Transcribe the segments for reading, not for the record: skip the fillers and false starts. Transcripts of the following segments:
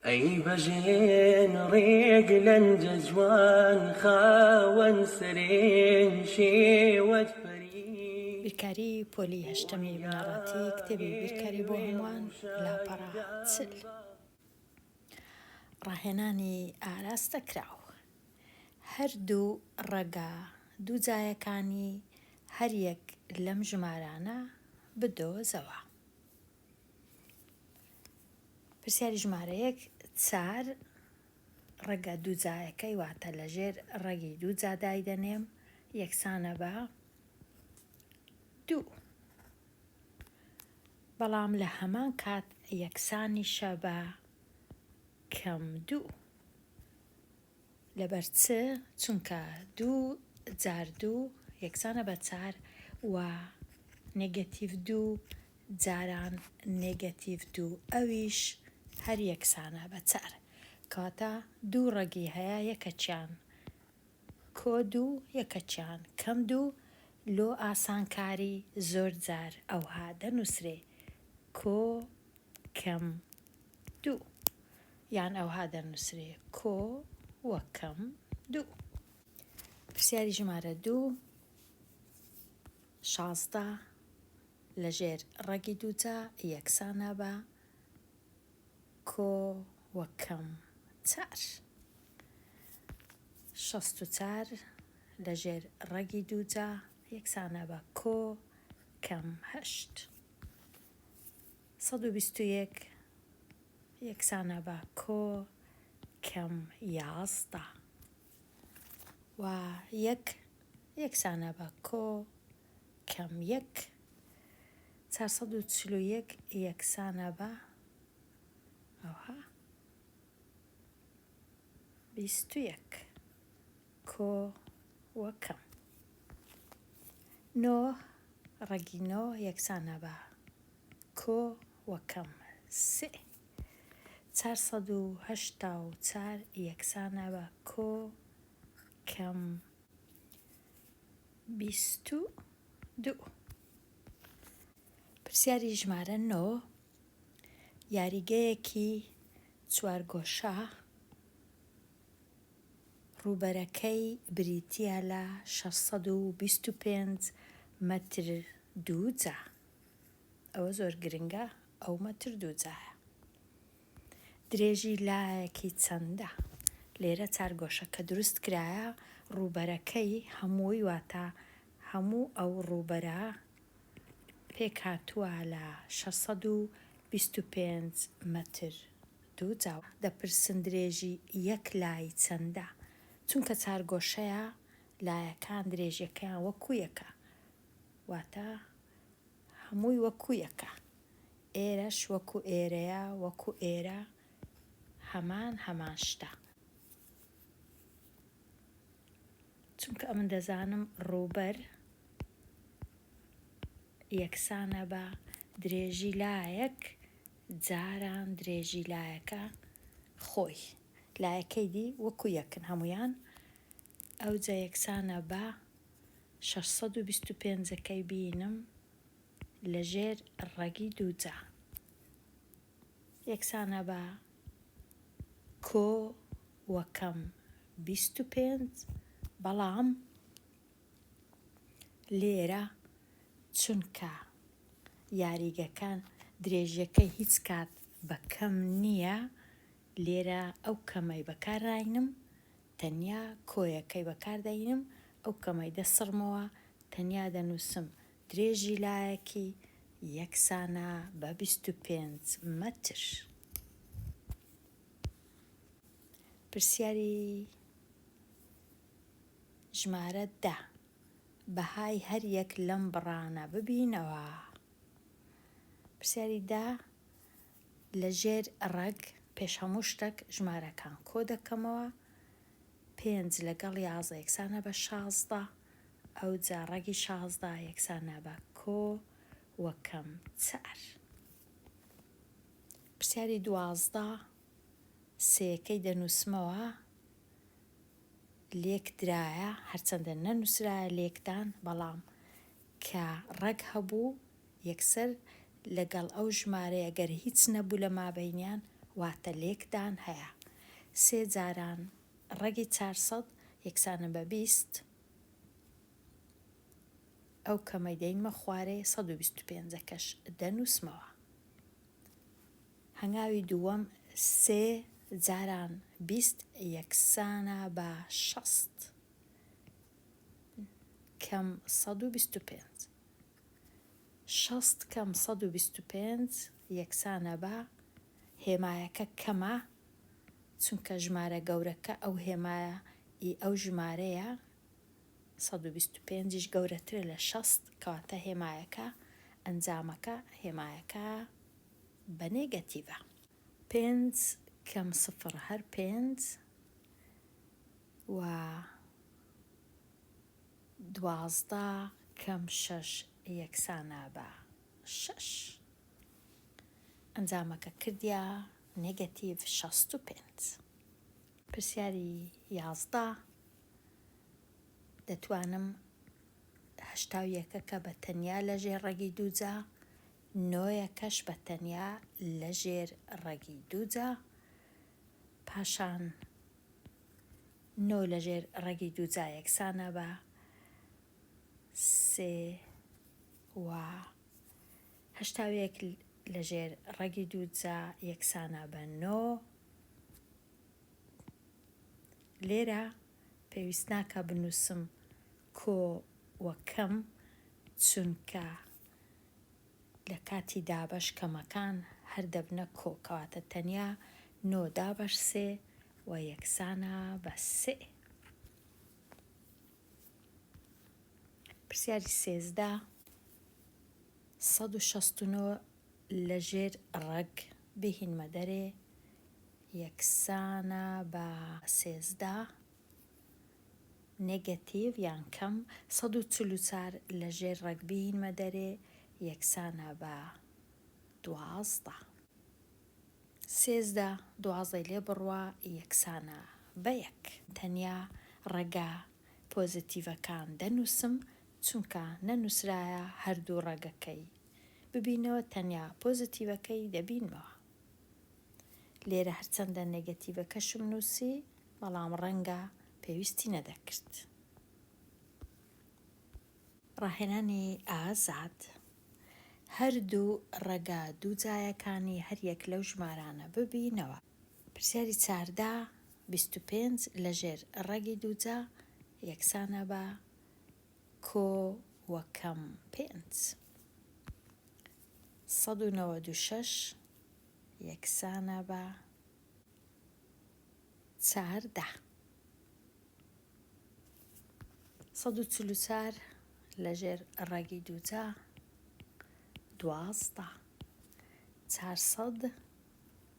ئەی بەژێن ڕێگ لەنجە جوان خاوەن سەرێن شێوەت فەرید. بیرکاری پۆلی هەشتەمی بنەڕەتی کتێبی بیرکاری بۆ هەمووان لاپەڕە چل. ڕاهێنانی ئاراستە کراو. هەردوو ڕەگە دوو جایەکانی هەر یەک لەم ژمارانە بدۆزەوە. پرسیاری ژمارە 4 ڕەگە دوو جایەکەی واتە لەژێر ڕەگی دوو جادای دەنێم یەکسانە بە 2. بەڵام لە هەمان کات یەکسانیشە بە کەم 2. لەبەر چونکە 2 جار 2 یەکسانە بە 4 و نێگەتیڤ 2 جاران نێگەتیڤ 2 ئەویش هەر یەکسانە بە 4. کەواتە دوو ڕەگی هەیە یەکەچیان کۆ 2 یەکەچیان کەم 2 لۆ ئاسانکاری زۆر جار ئەوها دەنووسرێ کۆ کەم 2 یان ئەوها دەنووسرێ کۆ وە کەم 2. پرسیاری ژمارە 2 16 لەژێر ڕەگی دووجا یەکسانە بە کۆ وە کەم 4. 64 لەژێر ڕەگی دووجا یەکسانە بە کۆ کەم 8. 121 یەکسانە بە کۆ کەم 11 و یەکسانە بە کۆ کەم 1. 441 یەکسانە بە ئەوها 21 کۆ وە کەم. 9 ڕەگی 9 یەکسانە بە کۆ وە کەم 3. 484 یەکسانە بە کۆ کەم 22. پرسیاری ژمارە 9 یاریگەیەکی چوارگۆشە ڕووبەرەکەی بریتیە لە 625 مەتر دووجا. ئەوە زۆر گرنگە، ئەو مەتر دووجایە. درێژی لایەکی چەندە؟ لێرە چارگۆشە کە دروست کرایە ڕووبەرەکەی هەمووی واتە هەموو ئەو ڕووبەرە پێک هاتووە لە 625 مەتر دووجا. دەپرسن درێژی یەک لای چەندە؟ چونکە چارگۆشەیە لایەکان درێژیەکەیان وەکو یەکە واتە هەمووی وەکو یەکە. ئێرەش وەکو ئێرەیە وەکو ئێرە هەمان شتە. چونکە ئەمن دەزانم ڕووبەر یەکسانە بە درێژی لایەک جاران درێژی لایەکە خۆی لایەکەی دی وەکو یەکن هەمویان ئەوجا یەکسانە بە 625ەکەی بینم لەژێر ڕەگی دووجا یەکسانە بە کۆ وە کەم 25. بەڵام لێرە چونکە یاریگەکان درێژیەکەی هیچ کات بە کەم نییە لێرە ئەو کەمەی بەکارڕاینم تەنیا کۆیەکەی بەکاردەینم ئەو کەمەی دەسڕمەوە تەنیا دەنووسم درێژی لایەکی یەکسانە بە 25 مەتر. پرسیاری ژمارە 10 بەهای هەر یەک لەم بڕانە ببینەوە. پرسیاری 10 لەژێر ڕەگ پێش هەموو شتێک ژمارەکان کۆ دەکەمەوە. 5 لەگەڵ 11 یەکسانە بە 16 ئەو جا ڕەگی 16 یەکسانە بە کۆ وە کەم 4. پرسیاری 12 سێەکەی دەنووسمەوە لێک درایە هەرچەندە نەنووسرایە لێکدان بەڵام کە ڕەگ هەبوو یەکسەر لەگەڵ ئەو ژمارەیە گەر هیچ نەبوو لە مابەینیان واتە لێکدان هەیە. 3 جاران ڕەگی 400 یەکسانە بە 20، ئەو کەمەی دەینمە خوارێ 125ەکەش دەنووسمەوە. هەنگاوی دووەم 3 جاران 20 یەکسانە بە 60 کەم 125. 60 کەم 125 یەکسانە بە هێمایەکە کەمە، چونکە ژمارە گەورەکە ئەو هێمایە ئەو ژمارەیە 125ش گەورەترە لە 60 کەواتە هێمایەکە ئەنجامەکە هێمایەکە بە نێگەتیڤە. 5 کەم 0 هەر 5 و 12 کەم 6 یەکسانە بە 6. ئەنجامەکە کردیا نێگەتیڤ 65. پرسیاری 11 دەتوانم 81 بە تەنیا لە ژێر ڕەگی دووجا، 9ەکەش بە تەنیا لە ژێر ڕەگی دووجا، پاشان 9 لە ژێر ڕەگی دووجا یەکسانە بە 3 و 81 لە ژێر ڕەگی دووجا یەکسانە بە 9. لێرە پێویست ناکە بنووسم کۆ وە کەم، چونکە لە کاتی دابەش کەمەکان هەر دەبنە کۆ، کەواتە تەنیا 9 دابەش 3 و یەکسانە بە 3. پرسیاری 13 169 لە ژێر ڕەگ بهینمە دەرێ یەکسانە بە 13 نێگەتیڤ یان کەم. 144 لە ژێر ڕەگ بهینمە دەرێ یەکسانە بە 12. 13 12 لێ بڕوا یەکسانە بە 1. تەنیا ڕەگە پۆزیتیڤەکان دەنووسم، چونکە نەنووسرایە هەردوو ڕەگەکەی ببینەوە، تەنیا پۆزیتیڤەکەی دەبینەوە. لێرە هەرچەندە نێگەتیڤەکەشم نووسی، بەڵام ڕەنگە پێویستی نەدەکرد. ڕاهێنانی ئازاد: هەردوو ڕەگە دووجایەکانی هەریەک لەو ژمارانە ببینەوە. پرسیاری 14 25 لە ژێر ڕەگی دووجا یەکسانە بە کۆ وە کەم 5. 196 یەکسانە بە 14. 144 لە ژێر ڕەگی دووجا 12. 400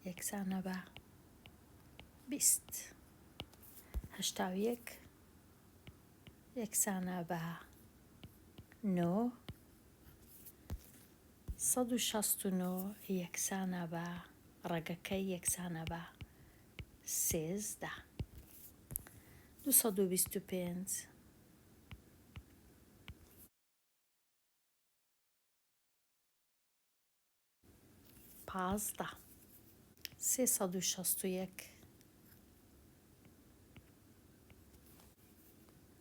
یەکسانە بە 20. 81 یەکسانە بە 9. 169 یەکسانە بە ڕەگەکەی یەکسانە بە 13. 225 15. 361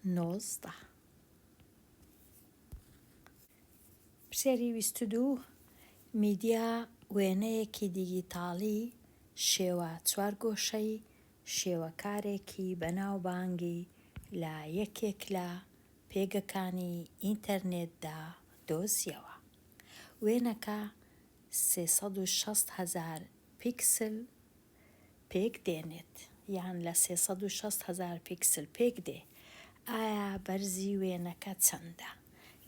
19. پرسیاری 22 میدیا وێنەیەکی دیجیتاڵی شێوە چوارگۆشەی شێوەکارێکی بەناوبانگی لە یەکێک لە پێگەکانی ئینتەرنێتدا دۆزیەوە. وێنەکە 360,000 پیکسل پێک دێنێت، یان لە 360,000 پیکسل پێک دێ. ئایا بەرزی وێنەکە چەندە؟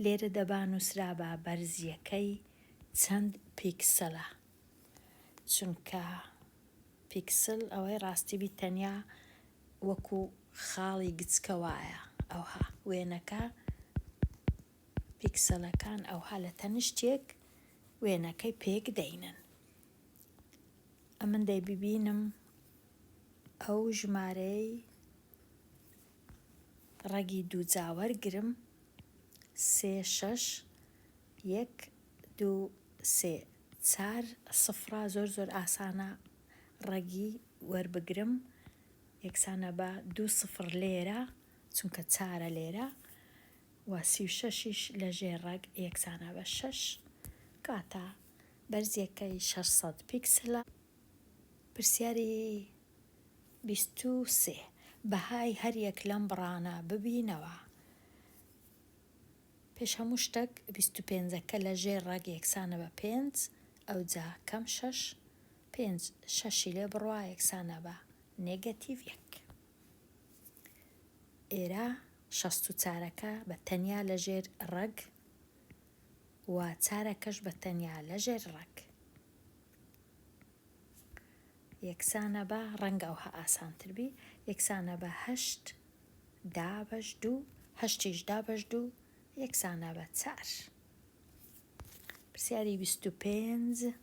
لێرە دەبانووسرا بە بەرزیەکەی چەند پیکسەلە، چونکە پیکسل ئەوەی ڕاستی بی تەنیا وەکو خاڵی گچکە وایە. ئەوها وێنەکە پیکسەلەکان ئەوها لە تەنیشتێک وێنەکەی پێک دەینن. ئەمن دەی ببینم ئەو ژمارەی ڕەگی دووجا وەرگرم 3 6 1 2 3 4 سفرە زۆر ئاسانە ڕەگی وەربگرم یەکسانە بە 2 لێرە چونکە چارە لێرە و 36 لەژێر ڕەگ یەکسانە بە 6 کاتە بەرزیەکەی 600 پیکسلە. پرسیاری 23 بەهای هەریەک لەم بڕانە ببینەوە. پێش هەموو شتێک 25ەکە لەژێر ڕەگ یەکسانە بە 5 ئەوجا کەم 6 5 6 لێ بڕوا یەکسانە بە نێگەتیڤ 1. ئێرە 64ەکە بە تەنیا لەژێر ڕەگ و چارەکەش بە تەنیا لەژێر ڕەگ یەکسانە بە ڕەنگە ئەوها ئاسانتربی یەکسانە بە 8 دابەش 2 8 دابەش 2 یەکسانە بە 4. پرسیاری 25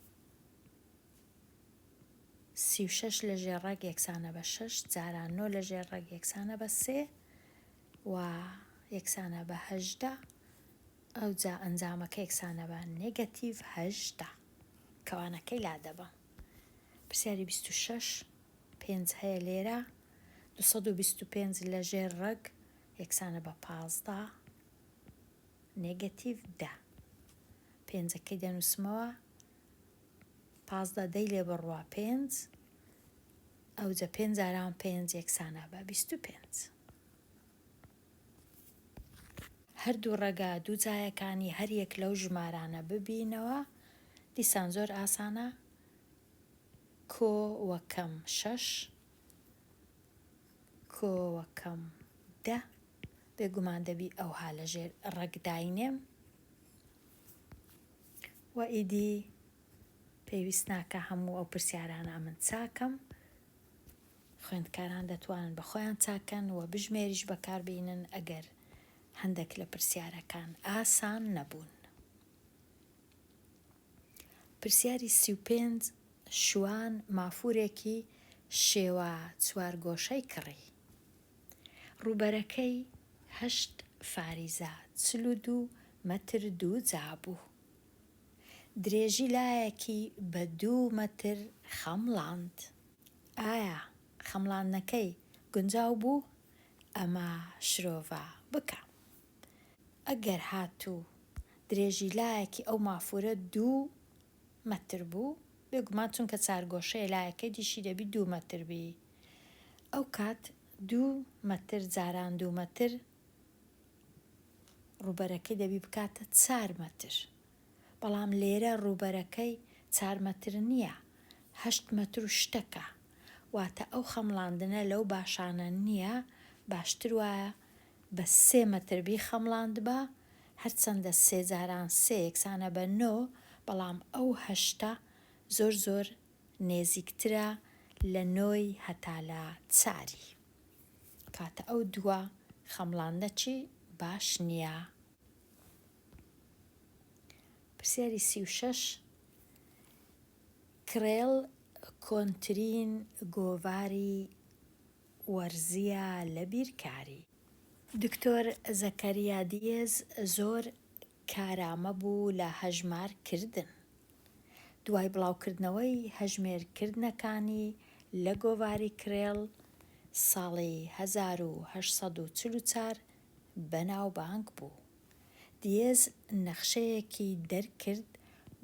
36 لەژێر ڕەگ یەکسانە بە 6 جاران 9 لەژێر ڕەگ یەکسانە بە 3 و یەکسانە بە 18 ئەوجا ئەنجامەکە یەکسانە بە نێگەتیڤ 18 کەوانەکەی لادەبە. پرسیاری 26 5 هەیە لێرە 225 لەژێر ڕەگ یەکسانە بە 15 نێگەتیڤ 10 5ەکەی دەنووسمەوە 15 دەی لێ بڕوا 5 ئەوجا 5 جاران 5 یەکسانە بە 25. هەردوو ڕەگە دوو جایەکانی هەریەک لەو ژمارانە ببینەوە. دیسان زۆر ئاسانە. کۆ وەکەم 6 کۆ وەکەم 10 بێگومان دەبی ئەوها لەژێر ڕەگ داینێم و ئیدی پێویست ناکە هەموو ئەو پرسیارانە من چاکەم. خوێندکاران دەتوانن بە خۆیان چاکەن و بژمێریش بەکاربێنن ئەگەر هەندێک لە پرسیارەکان ئاسان نەبوون. پرسیاری 35 شوان مافورێکی شێوە چوارگۆشەی کڕی. ڕووبەرەکەی 8 فاریزە 42 مەتر 2 جابوو. درێژی لایەکی بە 2 مەتر خەمڵاند. ئایا خەمڵاندنەکەی گونجاو بوو؟ ئەمە شرۆڤە بکە. ئەگەر هاتوو درێژی لایەکی ئەو مافورە 2 مەتر بوو بێگومان چونکە چارگۆشەی لایەکەی دیشی دەبی 2 مەتر بی. ئەو کات 2 مەتر جاران 2 مەتر ڕووبەرەکەی دەبی بکاتە 4 مەتر. بەڵام لێرە ڕووبەرەکەی 4 مەتر نییە 8 مەتر و شتەکە. واتە ئەو خەمڵاندنە لەو باشانە نییە. باشتر وایە بە 3 مەتر بی خەمڵاند بە هەرچەندە 3 جاران 3 یەکسانە بە 9 بەڵام ئەو 8 زۆر زۆر نێزیکترە لە 9 هەتا لە 4. کاتە ئەو دووە خەمڵاندەکی باش نییە. پرسیاری 36 کرێڵ کۆنترین گۆڤاری وەرزیە لە بیرکاری. دکتۆر زەکەریا دیێز زۆر کارامە بوو لە هەژمارکردن. دوای بڵاوکردنەوەی هەژمێرکردنەکانی لە گۆڤاری کرێڵ ساڵی 1844 بەناوبانگ بوو. دیێز نەخشەیەکی دەرکرد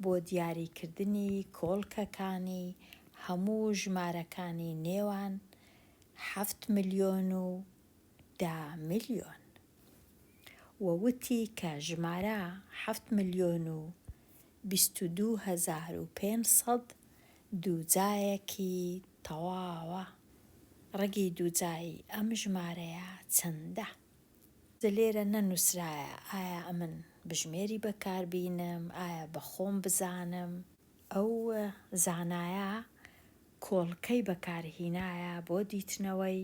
بۆ دیاریکردنی کۆڵکەکانی هەموو ژمارەکانی نێوان 7 ملیۆن و 10 ملیۆن ووتی کە ژمارە 7 ملیۆن و 22,500 دووجایەکی تەواوە. ڕەگی دووجایی ئەم ژمارەیە چەندە؟ لێرە نەنووسرایە ئایا ئەمن بژمێری بەکاربینم ئایا بەخۆم بزانم. ئەو زانایە کۆڵکەی بەکارهینایە بۆ دیتنەوەی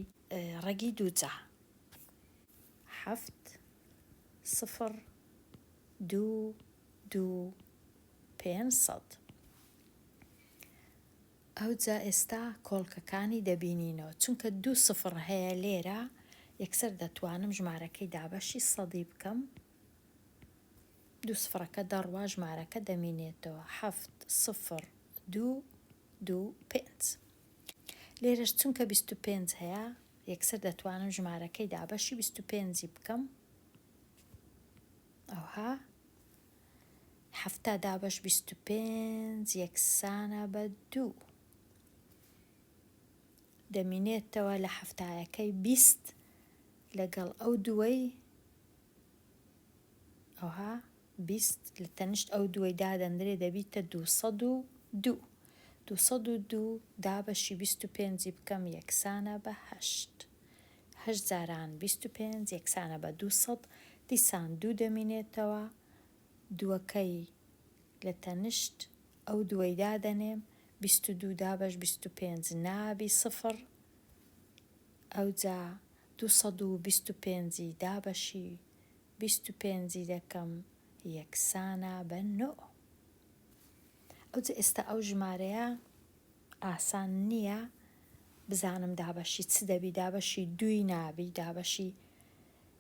ڕەگی دووجا. 7 0 2 2 500. ئەوجا ئێستا کۆڵکەکانی دەبینینەوە چونکە 2 0 هەیە لێرە یەکسەر دەتوانم ژمارەکەی دابەشی سەدی بکەم. 2 سفرەکە دەڕوا ژمارەکە دەمینێتەوە 7 0 2 2 5. لێرەش چونکە 25 هەیە یەکسەر دەتوانم ژمارەکەی دابەشی 25 بکەم. ئەوها 7 دابەش 25 یەکسانە بە 2 دەمینێتەوە لە هەفتایەکەی 20 لەگەڵ ئەو دووەی ئەوها 20 لە تەنیشت ئەو دووەی دادەندرێ دەبیتە 202 202 دابەشی 25 بکەم یەکسانە بە 8 8 جاران 25 یەکسانە بە 200 دیسان 2 دەمینێتەوە دووەکەی لە تەنیشت ئەو دووەی دادەنێم 22 دابەش 25 نابی سفر ئەوجا 225 دابەشی 25 دەکەم یەکسانە بە 9. ئەوجا ئێستا ئەو ژمارەیە ئاسان نییە بزانم دابەشی چ دەبی دابەشی 2 نابی دابەشی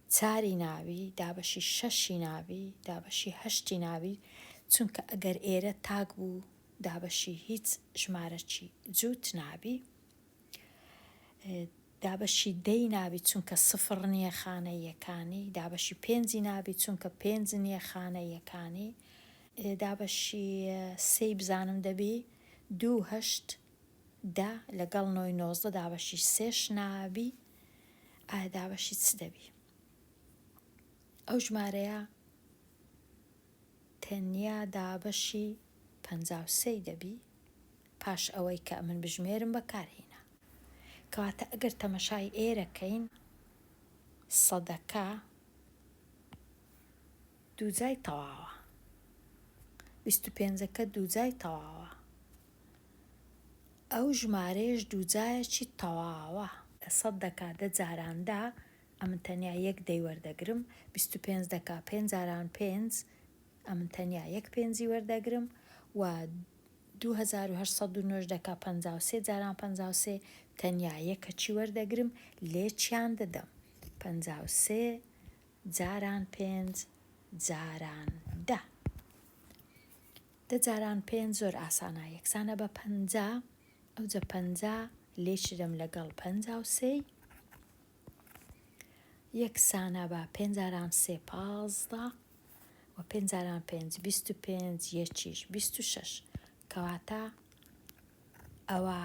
4 نابی دابەشی 6 نابی دابەشی 8 نابی چونکە ئەگەر ئێرە تاک بوو دابەشی هیچ ژمارەکی جووت نابی دابەشی 10 نابی چونکە سفر نییە خانە یەکانی دابەشی 5 نابی چونکە 5 نییە خانە یەکانی دابەشی 3 بزانم دەبی 2 8 10 لەگەڵ 9 19 دابەشی 3 نابی ئایا دابەشی چ دەبی ئەو ژمارەیە تەنیا دابەشی 53 دەبی پاش ئەوەی کە من بژمێرم بەکارهێنا کەواتە ئەگەر تەمەشای ئێرەکەین سەدەکە دووجای تەواوە 25ەکە دووجای تەواوە ئەو ژمارەیەش دووجایەکی تەواوە 100 10 جاراندا ئەمن تەنیا یەک دەی وەردەگرم 25 دەکا 5 جاران 5 ئەمن تەنیا یەک پێنجی وەردەگرم و 2809 دەکا 53 جاران 53 تەنیا یەکەچی وەردەگرم لێچیان دەدەم 53 جاران 5 جاران 10 10 جاران 5 زۆر ئاسانە یەکسانە بە 50 ئەوجە 50 لێچرم لەگەڵ 53 یەکسانە بە 5 جاران 3 15 و 5 جاران 5 25 یەکیش 26 کەواتە ئەوە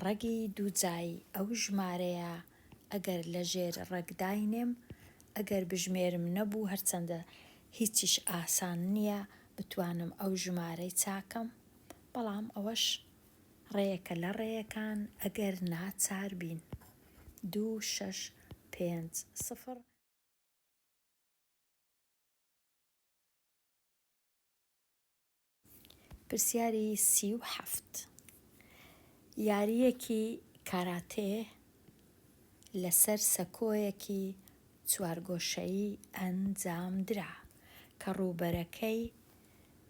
ڕەگی دووجایی ئەو ژمارەیە ئەگەر لە ژێر ڕێکداینێم ئەگەر بژمێرم نەبوو هەرچەندە هیچیش ئاسان نییە بتوانم ئەو ژمارەی چاکەم بەڵام ئەوەش ڕێیەکە لە ڕێیەکان ئەگەر ناچار بین 2 6 5 0 پرسیاری 37 یاریەکی کاراتێ لەسەر سەکۆیەکی چوارگۆشەیی ئەنجامدرا کە ڕووبەرەکەی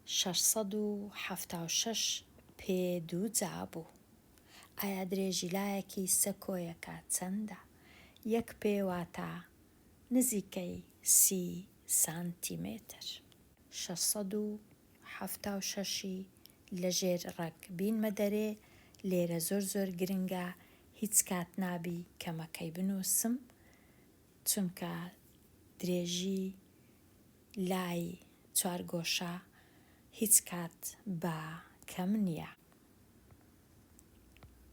676 پێ دووجا بوو. ئایا درێژی لایەکی سەکۆیەکە چەندە؟ یەک پێ واتە نزیکەی 30 سانتیمێتر. 676 لەژێر ڕەگ بینمە دەرێ لێرە زۆر گرنگە هیچ کات نابی کەمەکەی بنووسم چونکە درێژی لای چوارگۆشە هیچ کات بە کەم نییە.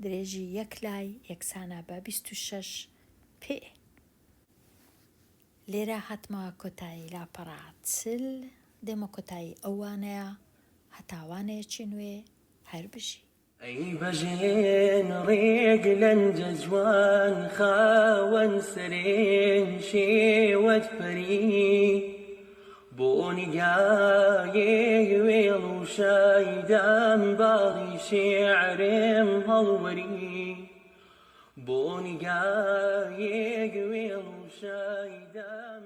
درێژی یەک لای یەکسانە بە 26 پێ. لێرە هاتمەوە کۆتایی لاپەڕا چل دێمە کۆتایی ئەوانەیە هەتاوانەیەکی نوێ هەر بژی. ئەی بەژێن ڕێگلەن جەجوان خاوەن سەرێن شێوەت فەری بۆ نیگایێ وێڵ و شایدام باڵی شێعرێم هەڵوەری بۆ نیگایێ وێڵ و شایدام